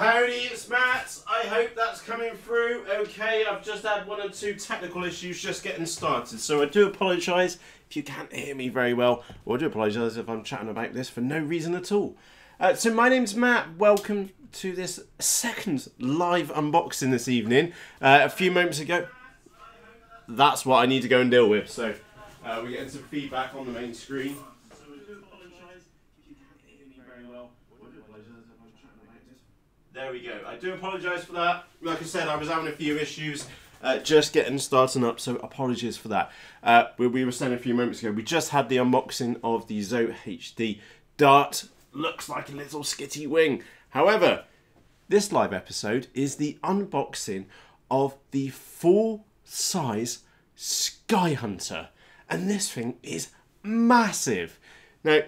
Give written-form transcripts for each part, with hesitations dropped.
Howdy, it's Matt. I hope that's coming through okay. I've just had one or two technical issues just getting started, so I do apologise if you can't hear me very well, or I do apologise if I'm chatting about this for no reason at all. So my name's Matt. Welcome to this second live unboxing this evening. A few moments ago, that's what I need to go and deal with. So we're getting some feedback on the main screen. So I do apologise if you can't hear me very well. Or I do apologise if I'm chatting about this. There we go. I do apologise for that. Like I said, I was having a few issues just getting started up, so apologies for that. We were saying a few moments ago, we just had the unboxing of the Servos HD Dart. Looks like a little skitty wing. However, this live episode is the unboxing of the full-size Skyhunter. And this thing is massive. Now,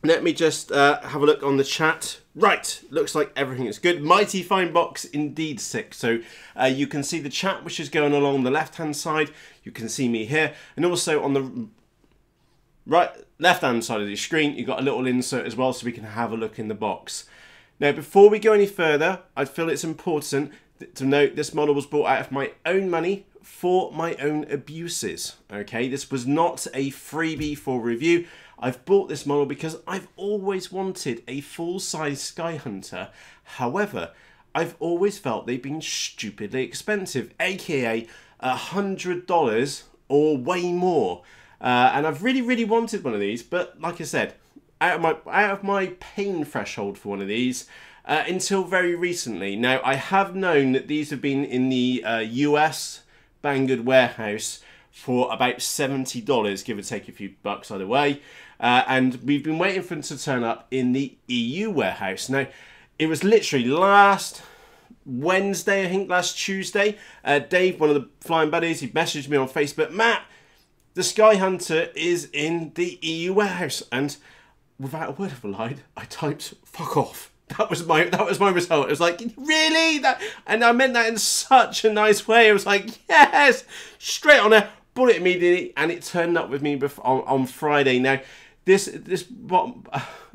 let me just have a look on the chat. Right, looks like everything is good. Mighty fine box indeed, Sick. So you can see the chat which is going along the left-hand side. You can see me here. And also on the left-hand side of the screen, you've got a little insert as well so we can have a look in the box. Now, before we go any further, I feel it's important to note this model was bought out of my own money for my own abuses. Okay, this was not a freebie for review. I've bought this model because I've always wanted a full-size Skyhunter. However, I've always felt they've been stupidly expensive, aka $100 or way more. And I've really wanted one of these, but like I said, out of my pain threshold for one of these until very recently. Now, I have known that these have been in the US Banggood warehouse for about $70, give or take a few bucks either way. And we've been waiting for them to turn up in the EU warehouse. Now, it was literally last Wednesday, I think last Tuesday. Dave, one of the flying buddies, he messaged me on Facebook, Matt, the Skyhunter is in the EU warehouse. And without a word of a lie, I typed fuck off. That was my result. It was like, really? And I meant that in such a nice way. I was like, yes, straight on there, bought it immediately, and it turned up with me on Friday. Now, this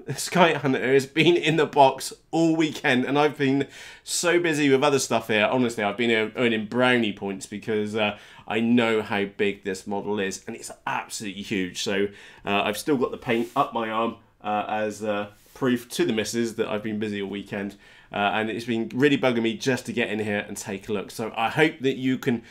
Skyhunter has been in the box all weekend, and I've been so busy with other stuff here. Honestly, I've been earning brownie points because I know how big this model is, and it's absolutely huge. So I've still got the paint up my arm as proof to the missus that I've been busy all weekend, and it's been really bugging me just to get in here and take a look. So I hope that you can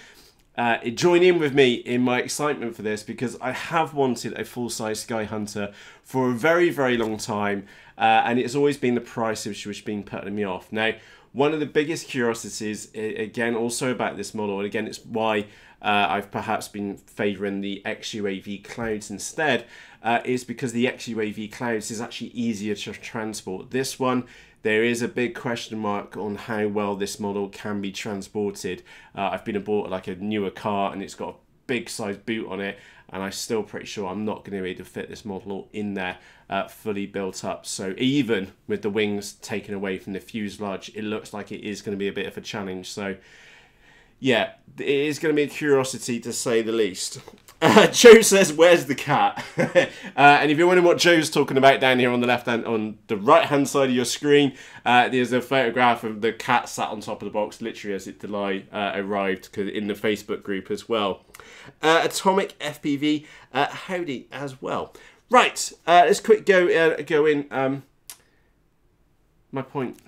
join in with me in my excitement for this, because I have wanted a full-size Skyhunter for a very long time, and it's always been the price which has been putting me off. Now, one of the biggest curiosities, again, also about this model, and again, it's why I've perhaps been favouring the XUAV Clouds instead, is because the XUAV Clouds is actually easier to transport. This one, there is a big question mark on how well this model can be transported. I've been aboard like a newer car and it's got a big size boot on it, and I'm still pretty sure I'm not going to be able to fit this model in there fully built up. So even with the wings taken away from the fuselage, it looks like it is going to be a bit of a challenge. So yeah, it is going to be a curiosity to say the least. Joe says, "Where's the cat?" And if you're wondering what Joe's talking about down here on the right hand side of your screen, there's a photograph of the cat sat on top of the box, literally as it arrived in the Facebook group as well. Atomic FPV, howdy as well. Right, let's quick go in. My point,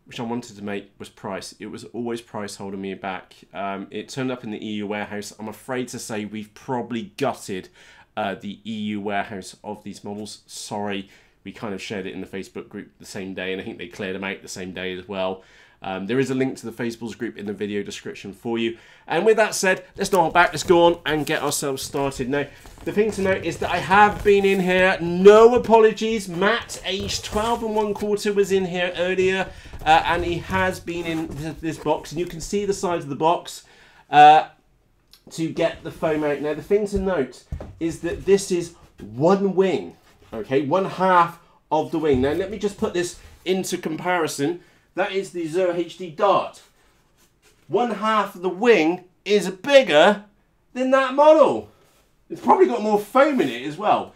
which I wanted to make, was price. It was always price holding me back. It turned up in the EU warehouse. I'm afraid to say we've probably gutted the EU warehouse of these models. Sorry, we kind of shared it in the Facebook group the same day, and I think they cleared them out the same day as well. There is a link to the Facebook's group in the video description for you. And with that said, let's not hold back. Let's go on and get ourselves started. Now, the thing to note is that I have been in here. No apologies. Matt, aged 12 1/4, was in here earlier. And he has been in this box. And you can see the size of the box to get the foam out. Now, the thing to note is that this is one wing. Okay, one half of the wing. Now, let me just put this into comparison. That is the Servos HD Dart. One half of the wing is bigger than that model. It's probably got more foam in it as well.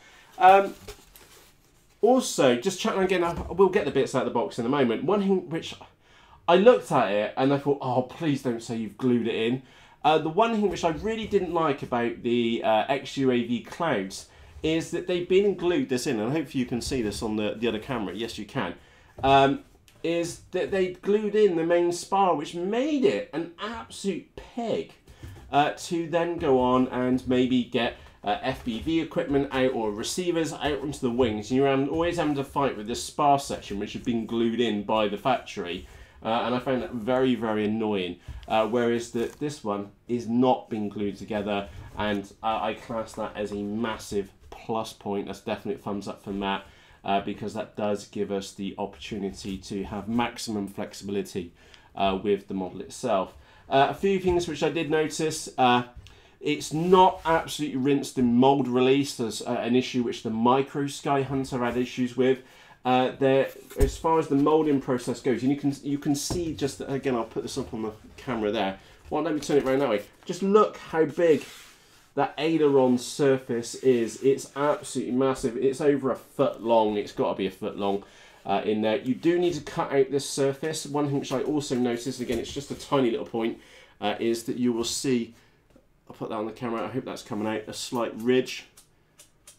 Also, just chatting again, we'll get the bits out of the box in a moment. One thing which I looked at it and I thought, oh, please don't say you've glued it in. The one thing which I really didn't like about the XUAV Clouds is that they've been glued this in, and hopefully you can see this on the other camera. Yes, you can. Is that they glued in the main spar, which made it an absolute pig to then go on and maybe get FPV equipment out or receivers out onto the wings. And you're always having to fight with this spar section, which had been glued in by the factory. And I found that very, very annoying. Whereas this one is not being glued together, and I class that as a massive plus point. That's definitely a thumbs up from Matt, because that does give us the opportunity to have maximum flexibility with the model itself. A few things which I did notice. It's not absolutely rinsed in mold release. There's an issue which the micro Skyhunter had issues with. As far as the molding process goes, and you can see just again. I'll put this up on the camera there. Well, let me turn it around that way. Just look how big that aileron surface is. It's absolutely massive. It's over a foot long. It's got to be a foot long in there. You do need to cut out this surface. One thing which I also noticed, again, it's just a tiny little point, is that you will see. I'll put that on the camera. I hope that's coming out. A slight ridge,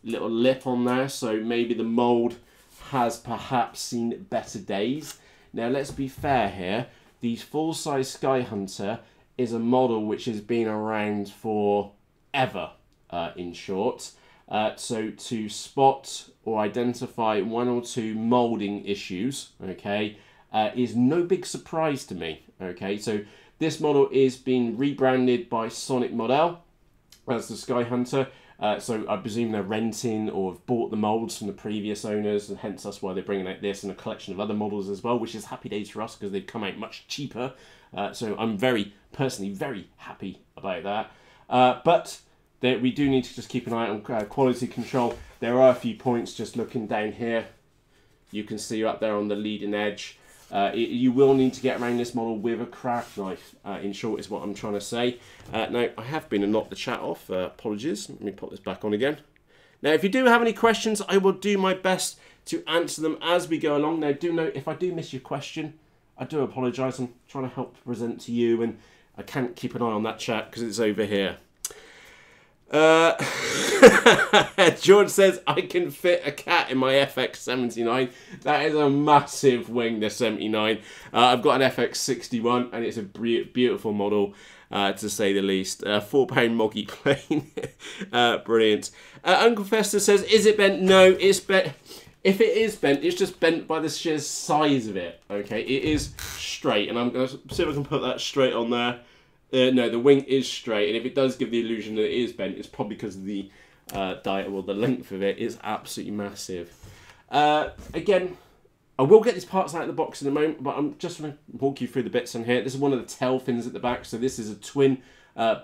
little lip on there. So maybe the mold has perhaps seen better days. Now let's be fair here, the full-size Skyhunter is a model which has been around for ever, in short. So to spot or identify one or two moulding issues, okay, is no big surprise to me, okay. So this model is being rebranded by Sonic Model as the Skyhunter. So I presume they're renting or have bought the molds from the previous owners, and hence that's why they're bringing out this and a collection of other models as well, which is happy days for us because they've come out much cheaper. So I'm personally very happy about that. But we do need to just keep an eye on quality control. There are a few points just looking down here. You can see up there on the leading edge. You will need to get around this model with a craft knife, in short, is what I'm trying to say. Now, I have been and knocked the chat off. Apologies. Let me put this back on again. Now, if you do have any questions, I will do my best to answer them as we go along. Now, do note, if I do miss your question, I do apologise. I'm trying to help present to you, and I can't keep an eye on that chat because it's over here. George says, I can fit a cat in my FX79. That is a massive wing, the 79. I've got an FX61, and it's a beautiful model, to say the least. 4-pound moggy plane. Brilliant. Uncle Fester says, is it bent? No, it's bent. If it is bent, it's just bent by the sheer size of it. Okay, it is straight, and I'm going to see if I can put that straight on there. No, the wing is straight, and if it does give the illusion that it is bent, it's probably because of the diameter, or the length of it is absolutely massive. Again, I will get these parts out of the box in a moment, but I'm just going to walk you through the bits on here. This is one of the tail fins at the back, so this is a twin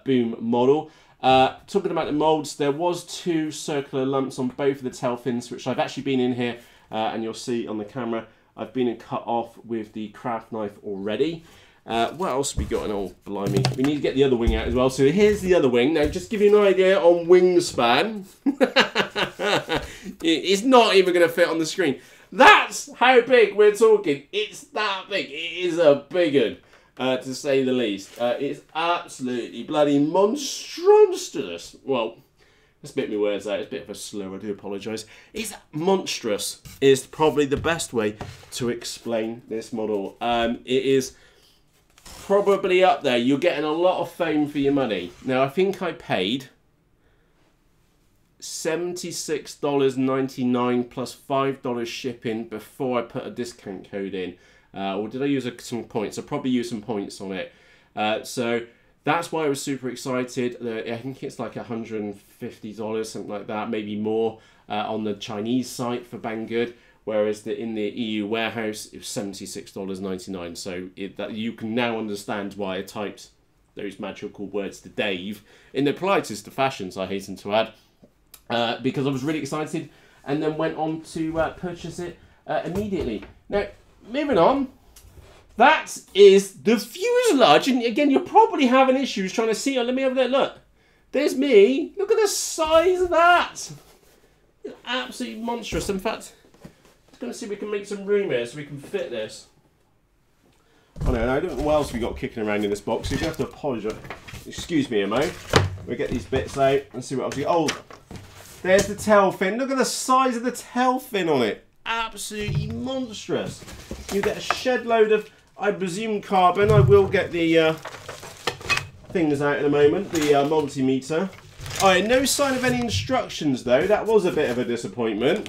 boom model. Talking about the molds, there was 2 circular lumps on both of the tail fins, which I've actually been in here, and you'll see on the camera, I've been and cut off with the craft knife already. What else have we got? Oh, blimey. We need to get the other wing out as well. So here's the other wing. Now, just to give you an idea on wingspan. It's not even going to fit on the screen. That's how big we're talking. It's that big. It is a big one, to say the least. It's absolutely bloody monstrous. Well, let's bit my words out. It's a bit of a slur. I do apologise. It's monstrous is probably the best way to explain this model. It is probably up there. You're getting a lot of foam for your money. Now, I think I paid $76.99 plus $5 shipping before I put a discount code in. Or did I use some points? I probably used some points on it. So that's why I was super excited. I think it's like $150, something like that, maybe more, on the Chinese site for Banggood. Whereas in the EU warehouse, it was $76.99. So that you can now understand why I typed those magical words to Dave in the politest of fashions, I hasten to add, because I was really excited, and then went on to purchase it immediately. Now, moving on, that is the fuselage, and again, you're probably having issues trying to see it. Let me have a look. There's me. Look at the size of that. It's absolutely monstrous. In fact, going to see if we can make some room here so we can fit this. Oh no, I don't know what else we got kicking around in this box. You're going to have to apologise. Excuse me, Mo. We'll get these bits out and see what else we got. Oh, there's the tail fin. Look at the size of the tail fin on it. Absolutely monstrous. You get a shed load of, I presume, carbon. I will get the things out in a moment, the multimeter. Alright, no sign of any instructions though. That was a bit of a disappointment.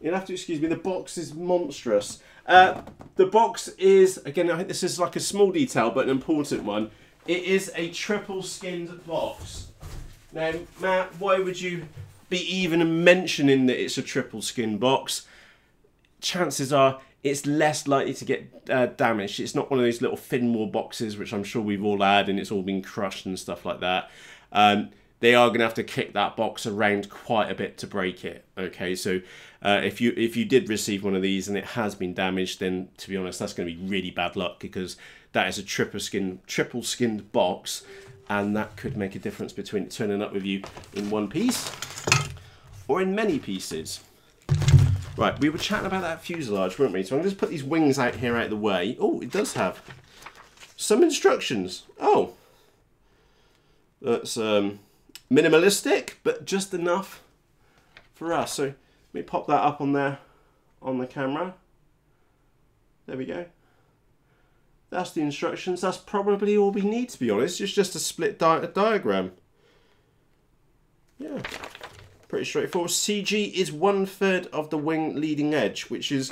You'll have to excuse me, the box is monstrous. The box is, again, I think this is like a small detail, but an important one. It is a triple skinned box. Now, Matt, why would you be even mentioning that it's a triple skin box? Chances are it's less likely to get damaged. It's not one of those little Finmore boxes, which I'm sure we've all had, and it's all been crushed and stuff like that. They are going to have to kick that box around quite a bit to break it. Okay, so if you did receive one of these and it has been damaged, then to be honest, that's going to be really bad luck, because that is a triple skinned box, and that could make a difference between it turning up with you in one piece or in many pieces. Right, we were chatting about that fuselage, weren't we? So I'm going to put these wings out here out of the way. Oh, it does have some instructions. Oh, that's minimalistic, but just enough for us. So let me pop that up on there on the camera. There we go. That's the instructions. That's probably all we need, to be honest. It's just a split diagram. Yeah, pretty straightforward. CG is 1/3 of the wing leading edge, which is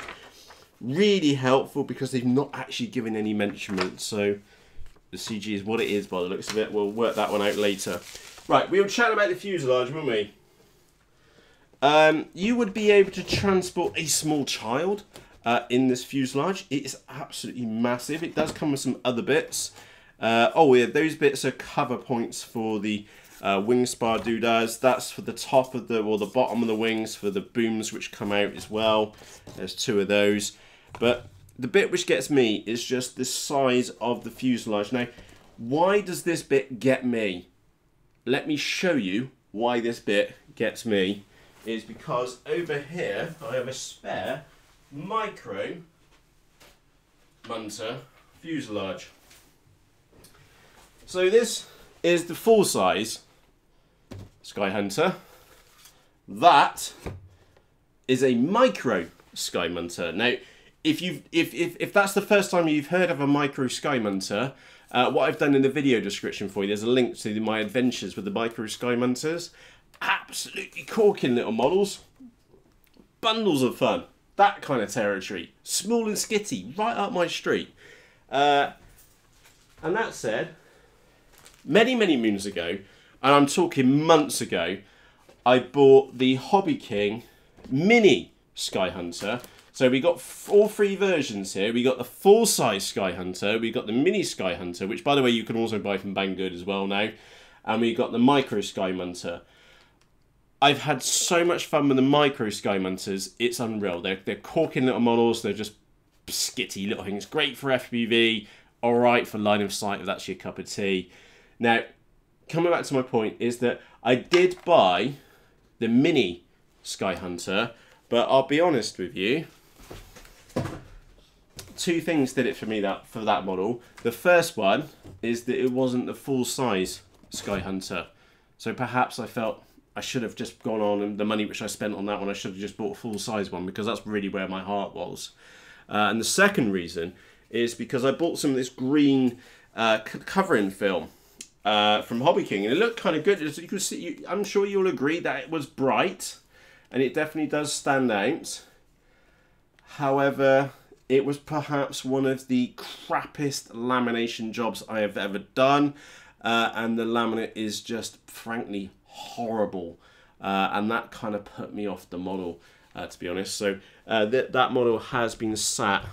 really helpful because they've not actually given any measurements. So the CG is what it is by the looks of it. We'll work that one out later. Right, we were chatting about the fuselage, weren't we? You would be able to transport a small child in this fuselage. It is absolutely massive. It does come with some other bits. Oh yeah, those bits are cover points for the wing spar doodads. That's for the top of the, or the bottom of the wings for the booms which come out as well. There's 2 of those. But the bit which gets me is just the size of the fuselage. Now, why does this bit get me? Let me show you why this bit gets me. Is because over here I have a spare micro Munter fuselage. So this is the full size Skyhunter. That is a micro Skyhunter. Now, if that's the first time you've heard of a micro Skyhunter, what I've done in the video description for you, there's a link to my adventures with the micro Skyhunters. Absolutely corking little models. Bundles of fun. That kind of territory. Small and skitty, right up my street. And that said, many moons ago, and I'm talking months ago, I bought the Hobby King Mini Skyhunter. So we got all 3 versions here. We got the full-size Skyhunter, we got the Mini Skyhunter, which by the way you can also buy from Banggood as well now, and we got the Micro Skyhunter. I've had so much fun with the Micro Skyhunters, it's unreal. They're corking little models, they're just skitty little things. Great for FPV, alright for line of sight if that's your cup of tea. Now, coming back to my point is that I did buy the Mini Skyhunter, but I'll be honest with you, 2 things did it for me for that model. The first one is that it wasn't the full size Skyhunter. So perhaps I felt I should have just gone on, and the money which I spent on that one, I should have just bought a full size one, because that's really where my heart was. And the second reason is because I bought some of this green covering film from Hobby King, and it looked kind of good. As you can see, I'm sure you'll agree that it was bright, and it definitely does stand out. However, it was perhaps one of the crappiest lamination jobs I have ever done, and the laminate is just frankly horrible, and that kind of put me off the model, to be honest. So that model has been sat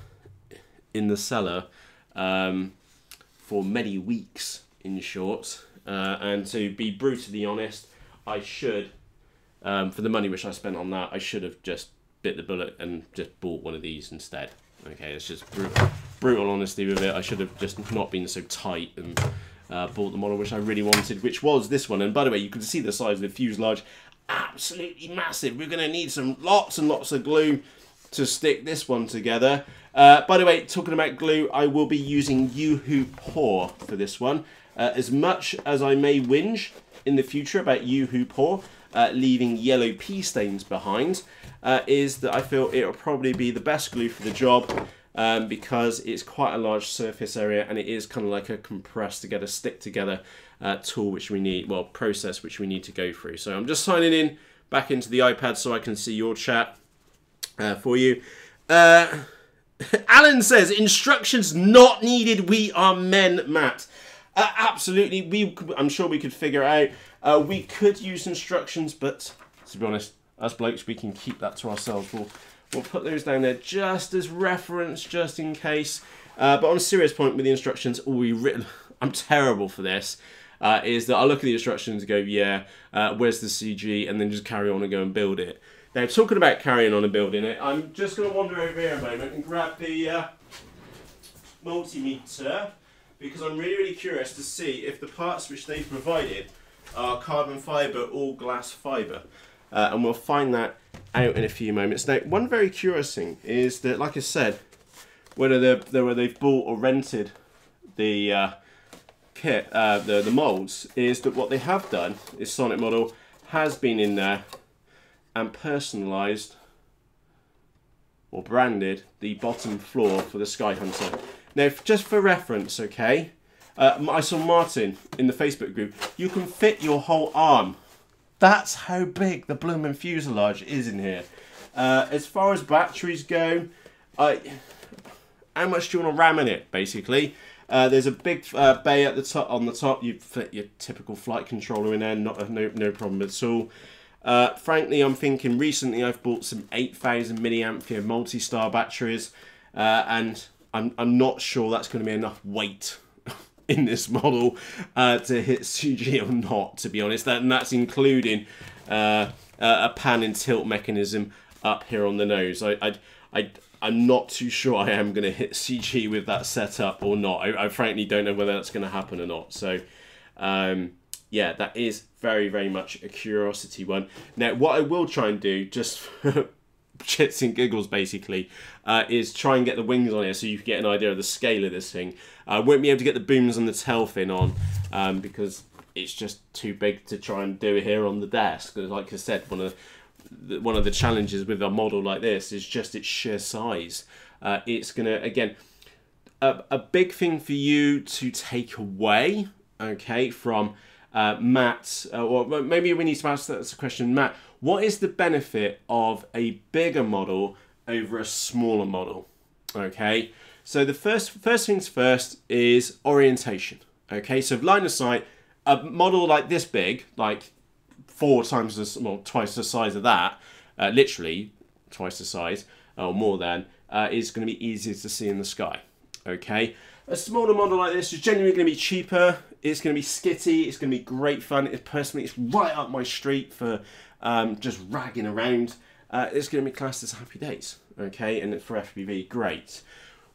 in the cellar for many weeks, in short, and to be brutally honest, I should, for the money which I spent on that, I should have just bit the bullet and just bought one of these instead. Okay, it's just brutal honesty with it. I should have just not been so tight and bought the model which I really wanted, which was this one. And by the way, you can see the size of the fuselage, absolutely massive. We're going to need lots and lots of glue. to stick this one together. By the way, talking about glue, I will be using Yoo-Hoo Pour for this one. As much as I may whinge in the future about Yoo-Hoo Pour leaving yellow pea stains behind, is that I feel it will probably be the best glue for the job, because it's quite a large surface area and it is kind of like a compressed together, stick together tool which we need, well, process which we need to go through. So I'm just signing in back into the iPad so I can see your chat for you. Alan says, instructions not needed, we are men, Matt. Absolutely, I'm sure we could figure it out. We could use instructions, but to be honest, us blokes, we can keep that to ourselves. We'll put those down there just as reference, just in case. But on a serious point with the instructions, I'm terrible for this, is that I look at the instructions and go, yeah, where's the CG, and then just carry on and go and build it. Now, talking about carrying on and building it, I'm just going to wander over here a moment and grab the multimeter, because I'm really, really curious to see if the parts which they've provided are carbon fibre or glass fibre. And we'll find that out in a few moments. Now, one very curious thing is that, like I said, whether they've bought or rented the kit, the molds, is that what they have done is Sonic Model has been in there and personalised or branded the bottom floor for the Skyhunter. Now, just for reference, okay, I saw Martin in the Facebook group, you can fit your whole arm. That's how big the bloomin' fuselage is in here. As far as batteries go, how much do you want to ram in it, basically? There's a big bay at the top. On the top, you fit your typical flight controller in there, no problem at all. Frankly, I'm thinking recently I've bought some 8,000 milliampere multi-star batteries, and I'm not sure that's going to be enough weight in this model to hit CG or not, to be honest. And that's including a pan and tilt mechanism up here on the nose. I'm not too sure I am going to hit CG with that setup or not. I frankly don't know whether that's going to happen or not. So, yeah, that is very, very much a curiosity one. Now, what I will try and do, just for shits and giggles, basically, is try and get the wings on here so you can get an idea of the scale of this thing. I won't be able to get the booms and the tail fin on because it's just too big to try and do it here on the desk. Because, like I said, one of the challenges with a model like this is just its sheer size. It's going to, again, a big thing for you to take away, okay, from Matt, or maybe we need to ask that as a question, Matt, what is the benefit of a bigger model over a smaller model? Okay, so the first things first is orientation. Okay, so line of sight, a model like this big, like twice the size of that, literally twice the size, or more than, is going to be easier to see in the sky. Okay, a smaller model like this is genuinely going to be cheaper. It's going to be skitty. It's going to be great fun. Personally, it's right up my street for just ragging around. It's going to be classed as happy days. Okay, and for FPV, great.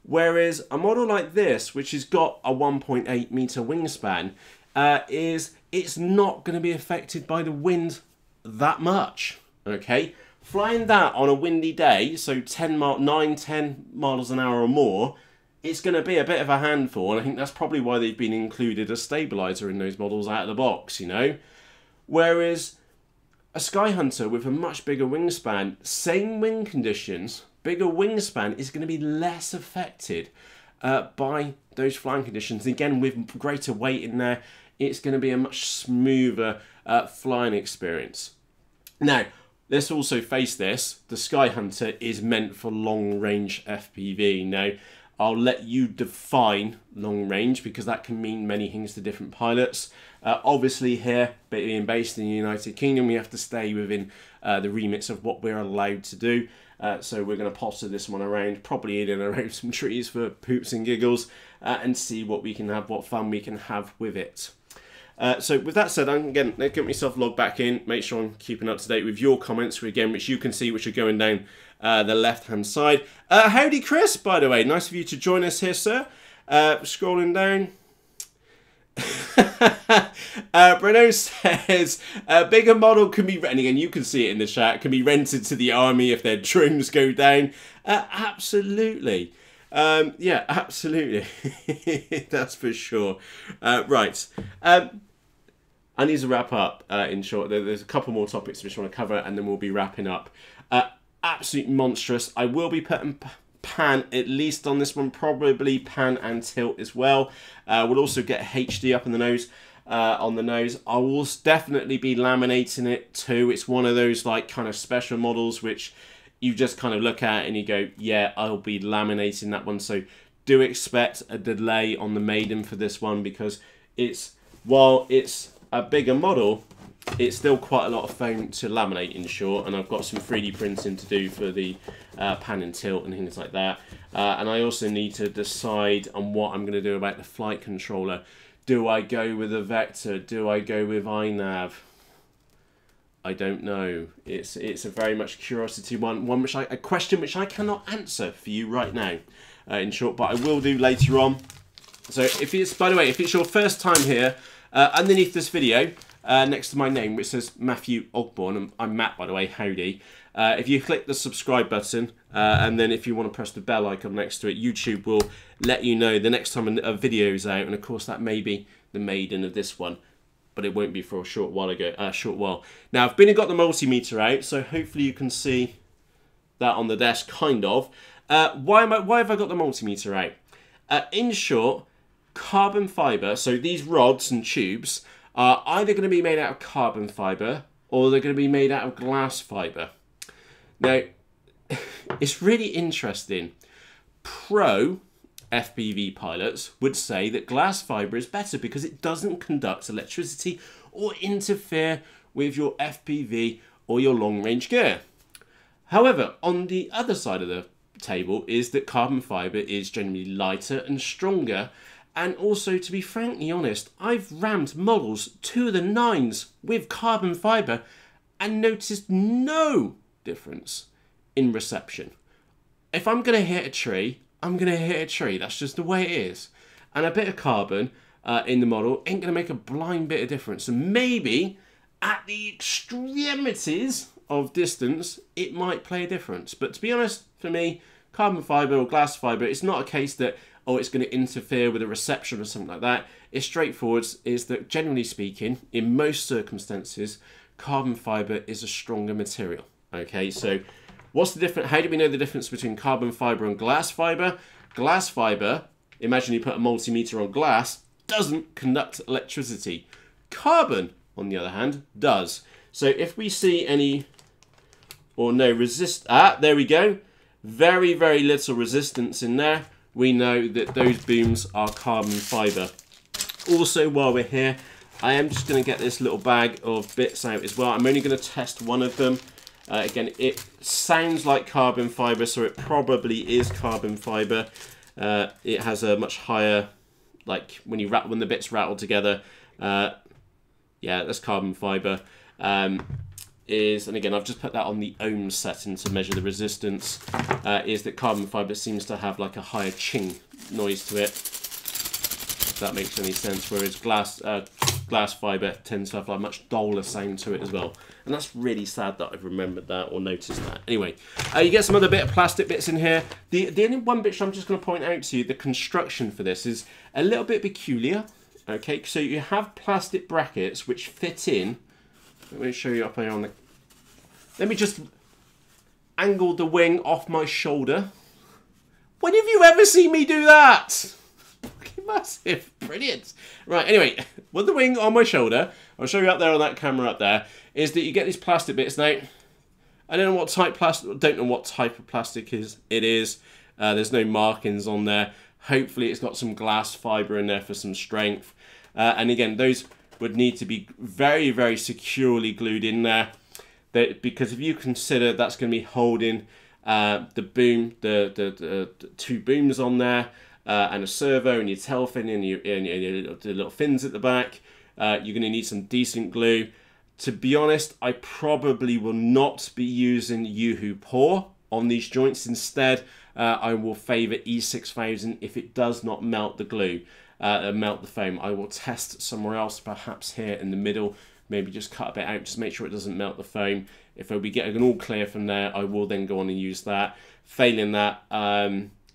Whereas a model like this, which has got a 1.8 meter wingspan, it's not going to be affected by the wind that much. Okay, flying that on a windy day, so 10 miles an hour or more, it's going to be a bit of a handful, and I think that's probably why they've been included as stabilizer in those models out of the box, you know. Whereas a Skyhunter with a much bigger wingspan, same wind conditions, bigger wingspan, is going to be less affected by those flying conditions. Again, with greater weight in there, it's going to be a much smoother flying experience. Now, let's also face this, the Skyhunter is meant for long-range FPV. Now, I'll let you define long range because that can mean many things to different pilots. Obviously here, being based in the United Kingdom, we have to stay within the remits of what we're allowed to do. So we're going to potter this one around, probably in and around some trees for poops and giggles, and see what we can have, what fun we can have with it. So with that said, I'm again going to get myself logged back in, make sure I'm keeping up to date with your comments, which you can see, which are going down the left-hand side. Howdy, Chris, by the way. Nice of you to join us here, sir. Scrolling down. Bruno says a bigger model can be, and again you can see it in the chat, can be rented to the army if their drones go down. Absolutely. Yeah, absolutely. That's for sure. Right. I need to wrap up in short. There's a couple more topics we just want to cover and then we'll be wrapping up. Absolutely monstrous. I will be putting pan at least on this one, probably pan and tilt as well. We'll also get HD up in the nose. On the nose, I will definitely be laminating it too. It's one of those like kind of special models which you just kind of look at and you go, yeah, I'll be laminating that one. So do expect a delay on the maiden for this one, because while it's a bigger model, it's still quite a lot of foam to laminate in short, and I've got some 3D printing to do for the pan and tilt and things like that. And I also need to decide on what I'm going to do about the flight controller. Do I go with a vector? Do I go with iNav? I don't know. It's a very much curiosity one which a question which I cannot answer for you right now, in short, but I will do later on. So if it's, by the way, if it's your first time here, underneath this video, next to my name, which says Matthew Ogborn, and I'm Matt, by the way, howdy. If you click the subscribe button, and then if you want to press the bell icon next to it, YouTube will let you know the next time a video is out, and of course that may be the maiden of this one, but it won't be for a short while. Now I've been and got the multimeter out, so hopefully you can see that on the desk, kind of. Why have I got the multimeter out? In short, carbon fibre, so these rods and tubes are either going to be made out of carbon fibre or they're going to be made out of glass fibre. Now, it's really interesting. Pro FPV pilots would say that glass fibre is better because it doesn't conduct electricity or interfere with your FPV or your long-range gear. However, on the other side of the table is that carbon fibre is generally lighter and stronger. And also, to be frankly honest, I've rammed models to the 9s with carbon fibre and noticed no difference in reception. If I'm going to hit a tree, I'm going to hit a tree. That's just the way it is. And a bit of carbon in the model ain't going to make a blind bit of difference. And maybe at the extremities of distance, it might play a difference. But to be honest, for me, carbon fibre or glass fibre, it's not a case that, oh, it's going to interfere with a reception or something like that. It's straightforward, is that generally speaking, in most circumstances, carbon fibre is a stronger material. Okay, so what's the difference? How do we know the difference between carbon fibre and glass fibre? Glass fibre, imagine you put a multimeter on glass, doesn't conduct electricity. Carbon, on the other hand, does. So if we see any or no there we go. Very, very little resistance in there. We know that those booms are carbon fibre. Also, while we're here, I am just going to get this little bag of bits out as well. I'm only going to test one of them. Again, it sounds like carbon fibre, so it probably is carbon fibre. It has a much higher, like when the bits rattle together. Yeah, that's carbon fibre. And again, I've just put that on the ohm setting to measure the resistance, is that carbon fibre seems to have like a higher ching noise to it, if that makes any sense, whereas glass fibre tends to have like a much duller sound to it as well. And that's really sad that I've remembered that or noticed that. Anyway, you get some other bit of plastic bits in here. The only one bit I'm just going to point out to you, the construction for this is a little bit peculiar. Okay, so you have plastic brackets which fit in. Let me show you up here on the... Let me just angle the wing off my shoulder. When have you ever seen me do that? Fucking massive. Brilliant. Right, anyway, with the wing on my shoulder, I'll show you up there on that camera up there, is that you get these plastic bits. Now, I don't know what type of plastic it is. There's no markings on there. Hopefully it's got some glass fibre in there for some strength. And again, those would need to be very, very securely glued in there. Because if you consider that's going to be holding the boom, the two booms on there, and a servo and your tail fin and your little fins at the back, you're going to need some decent glue. To be honest, I probably will not be using Yoo-Hoo Pour on these joints. Instead, I will favour E6000 if it does not melt the glue. melt the foam. I will test somewhere else, perhaps here in the middle, maybe just cut a bit out, just make sure it doesn't melt the foam. If we get an all clear from there, I will then go on and use that. Failing that,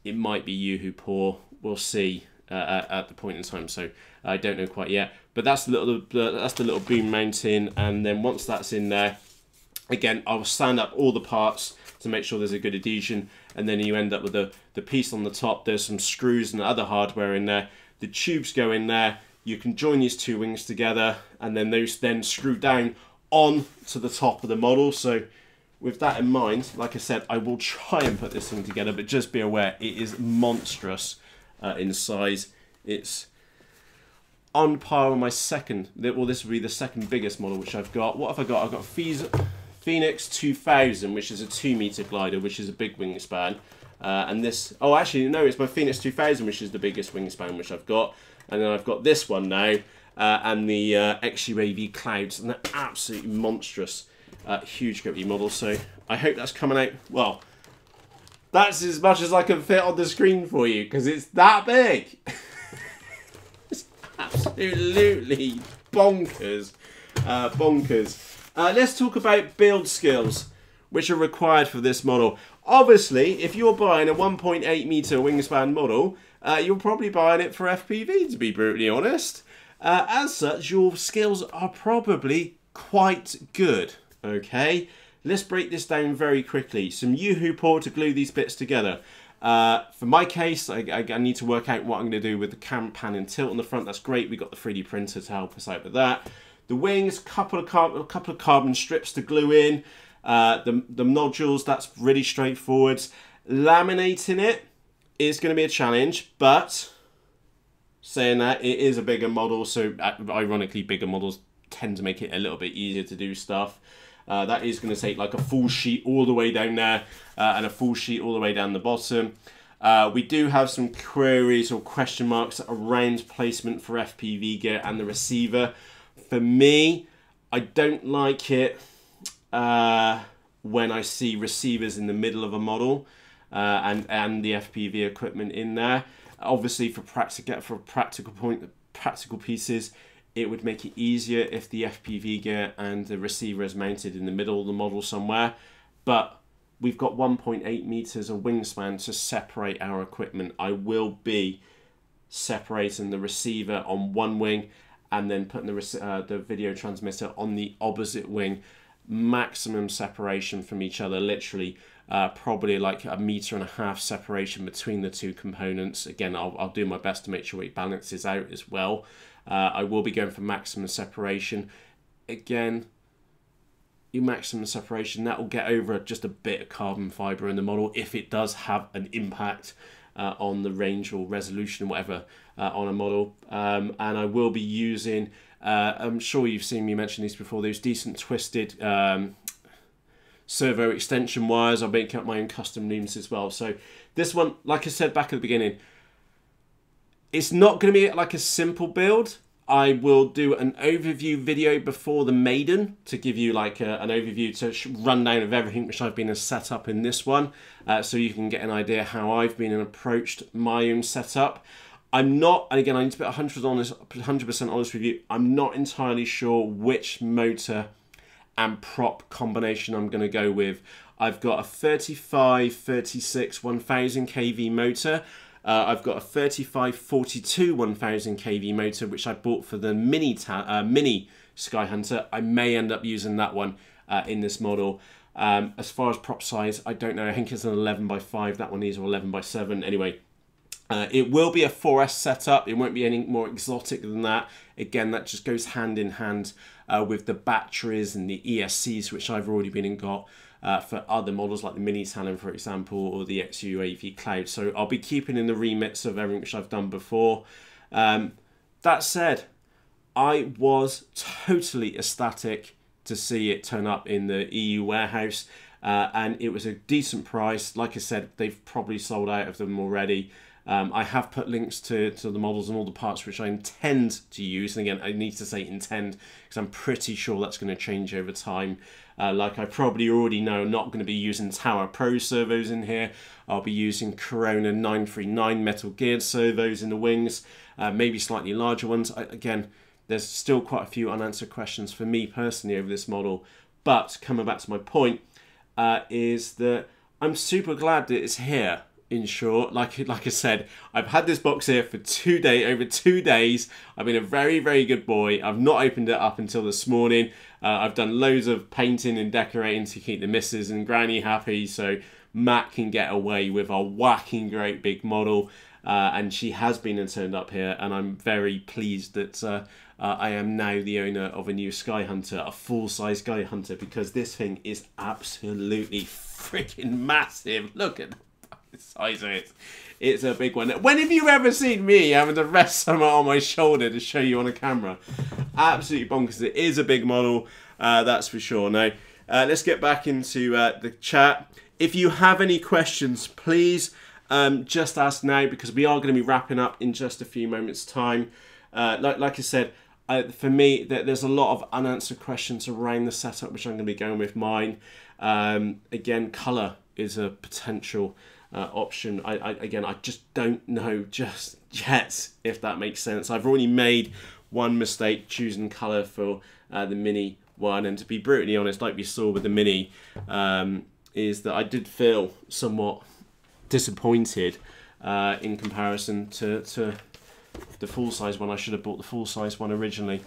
it might be you who pour. We'll see at the point in time, so I don't know quite yet. But that's the little boom mounting, and then once that's in there, again, I'll stand up all the parts to make sure there's a good adhesion, and then you end up with the piece on the top. There's some screws and other hardware in there. The tubes go in there. You can join these two wings together, and then those then screw down on to the top of the model. So with that in mind, like I said, I will try and put this thing together, but just be aware, it is monstrous in size. It's on par with my second, well, this will be the second biggest model which I've got. What have I got? I've got Phoenix 2000, which is a 2-meter glider, which is a big wingspan. And this, oh, actually, no, it's my Phoenix 2000, which is the biggest wingspan which I've got. And then I've got this one now, and the XUAV Clouds, and they're absolutely monstrous, huge grippy model. So I hope that's coming out, well, that's as much as I can fit on the screen for you, because it's that big. It's absolutely bonkers, bonkers. Let's talk about build skills, which are required for this model. Obviously, if you're buying a 1.8 meter wingspan model, you're probably buying it for FPV, to be brutally honest. As such, your skills are probably quite good, okay? Let's break this down very quickly. Some Yoo-hoo pour to glue these bits together. For my case, I need to work out what I'm going to do with the cam, pan and tilt on the front. That's great. We've got the 3D printer to help us out with that. The wings, a couple of carbon strips to glue in. The nodules, that's really straightforward. Laminating it is going to be a challenge, but saying that, it is a bigger model, so ironically bigger models tend to make it a little bit easier to do stuff. That is going to take like a full sheet all the way down there, and a full sheet all the way down the bottom. We do have some queries or question marks around placement for FPV gear and the receiver. For me, I don't like it when I see receivers in the middle of a model and the FPV equipment in there. Obviously, for practical pieces, it would make it easier if the FPV gear and the receiver is mounted in the middle of the model somewhere. But we've got 1.8 meters of wingspan to separate our equipment. I will be separating the receiver on one wing and then putting the video transmitter on the opposite wing. Maximum separation from each other, literally probably like 1.5 meters separation between the two components. Again, I'll do my best to make sure it balances out as well. I will be going for maximum separation. Again, your maximum separation, that will get over just a bit of carbon fiber in the model if it does have an impact on the range or resolution, whatever, on a model. And I will be using, I'm sure you've seen me mention these before, those decent twisted servo extension wires. I'll make up my own custom looms as well. So this one, like I said back at the beginning, it's not going to be like a simple build. I will do an overview video before the maiden to give you like an overview to run down of everything which I've been set up in this one, so you can get an idea how I've been and approached my own setup. I'm not, and again, I need to be 100% honest with you, I'm not entirely sure which motor and prop combination I'm going to go with. I've got a 35-36 1000 kV motor. I've got a 35-42 1000 kV motor, which I bought for the mini Skyhunter. I may end up using that one in this model. As far as prop size, I don't know. I think it's an 11x5. That one is 11x7. Anyway, it will be a 4S setup. It won't be any more exotic than that. Again, that just goes hand in hand with the batteries and the ESCs, which I've already been and got for other models like the Mini Talon, for example, or the XUAV Cloud. So I'll be keeping in the remits of everything which I've done before. That said, I was totally ecstatic to see it turn up in the EU warehouse, and it was a decent price. Like I said, they've probably sold out of them already. I have put links to the models and all the parts which I intend to use. And again, I need to say intend because I'm pretty sure that's going to change over time. Like I probably already know, I'm not going to be using Tower Pro servos in here. I'll be using Corona 939 metal geared servos in the wings. maybe slightly larger ones. Again, there's still quite a few unanswered questions for me personally over this model. But coming back to my point, is that I'm super glad that it's here. In short, like I said, I've had this box here for over 2 days. I've been a very, very good boy. I've not opened it up until this morning. I've done loads of painting and decorating to keep the missus and granny happy, so Matt can get away with a whacking great big model. And she has been and turned up here, and I'm very pleased that I am now the owner of a new Skyhunter, a full-size Skyhunter, because this thing is absolutely freaking massive. Look at the size of it. It's a big one. When have you ever seen me having to rest something on my shoulder to show you on a camera? Absolutely bonkers. It is a big model, that's for sure. Now, let's get back into the chat. If you have any questions, please just ask now, because we are going to be wrapping up in just a few moments' time. Like I said, for me, there's a lot of unanswered questions around the setup, which I'm going to be going with mine. Again, colour is a potential option. I just don't know just yet, if that makes sense. I've already made one mistake choosing colour for the Mini one, and to be brutally honest, like we saw with the Mini, is that I did feel somewhat disappointed in comparison to the full-size one. I should have bought the full-size one originally.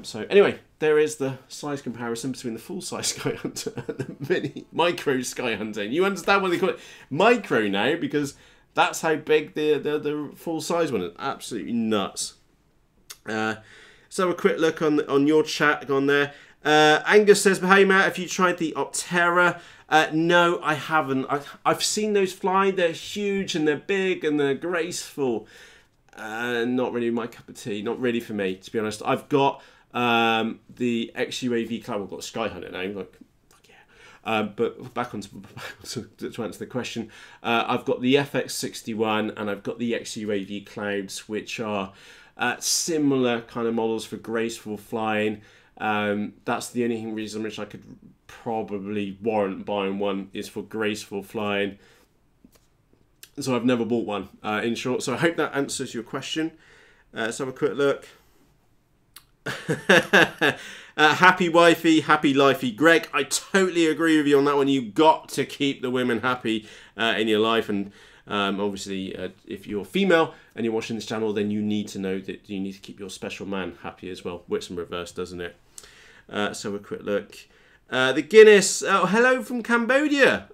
So anyway, there is the size comparison between the full-size Skyhunter and the Mini Micro Skyhunter. And you understand why they call it Micro now, because that's how big the full-size one is. Absolutely nuts. So a quick look on your chat on there. Angus says, "Hey Matt, have you tried the Optera?" No, I haven't. I've seen those fly. They're huge and they're big and they're graceful. Not really my cup of tea. Not really for me, to be honest. I've got the XUAV Cloud. I've got Skyhunter now. Like, fuck yeah. But back onto to answer the question, I've got the FX61 and I've got the XUAV Clouds, which are similar kind of models for graceful flying. That's the only reason which I could probably warrant buying one, is for graceful flying. So I've never bought one, in short. So I hope that answers your question. Let's have a quick look. Happy wifey, happy lifey. Greg, I totally agree with you on that one. You've got to keep the women happy in your life. And obviously, if you're female and you're watching this channel, then you need to know that you need to keep your special man happy as well. Works in reverse, doesn't it? So a quick look. The Guinness, oh, hello from Cambodia.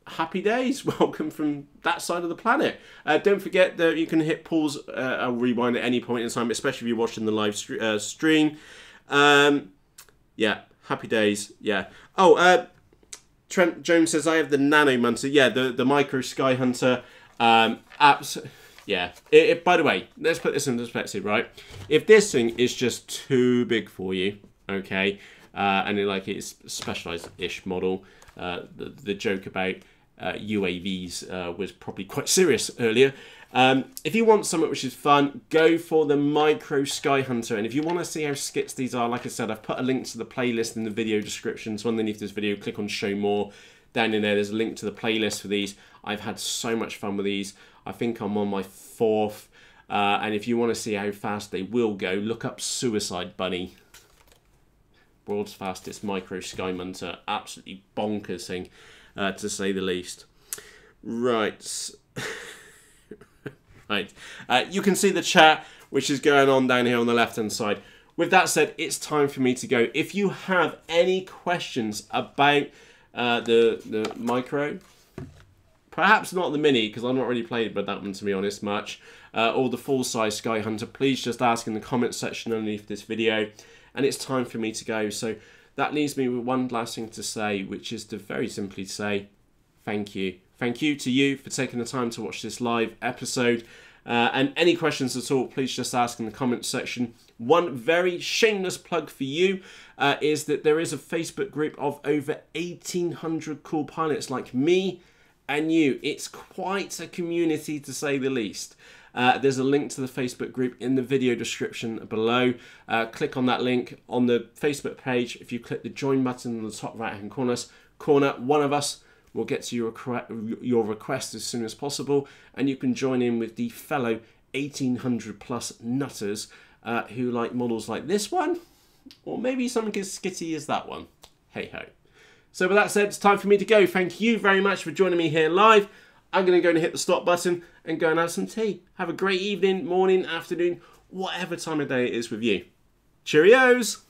Happy days. Welcome from that side of the planet. Don't forget that you can hit pause or rewind at any point in time, especially if you're watching the live stream. Yeah, happy days. Yeah. Oh, Trent Jones says, I have the Nano Munter. Yeah, the Micro Skyhunter. Yeah. By the way, let's put this in perspective, right? If this thing is just too big for you, okay, and it's specialized-ish model, the joke about UAVs was probably quite serious earlier. If you want something which is fun, go for the Micro Skyhunter. And if you want to see how skits these are, like I said, I've put a link to the playlist in the video description. So underneath this video, click on Show More. Down in there, there's a link to the playlist for these. I've had so much fun with these. I think I'm on my 4th. And if you want to see how fast they will go, look up Suicide Bunny. World's fastest Micro Skyhunter. Absolutely bonkers thing, to say the least. Right. Right. You can see the chat which is going on down here on the left hand side. With that said, it's time for me to go. If you have any questions about the Micro, perhaps not the Mini, because I've not really played with that one, to be honest, much, or the full-size Skyhunter, please just ask in the comment section underneath this video. And it's time for me to go. So that leaves me with one last thing to say, which is to very simply say thank you. Thank you to you for taking the time to watch this live episode. And any questions at all, please just ask in the comment section. One very shameless plug for you is that there is a Facebook group of over 1,800 cool pilots like me and you. It's quite a community, to say the least. There's a link to the Facebook group in the video description below. Click on that link on the Facebook page. If you click the join button in the top right hand corner, one of us will get to your request as soon as possible, and you can join in with the fellow 1800 plus nutters who like models like this one, or maybe something as skitty as that one. Hey ho. So with that said, it's time for me to go. Thank you very much for joining me here live. I'm going to go and hit the stop button and go and have some tea. Have a great evening, morning, afternoon, whatever time of day it is with you. Cheerios!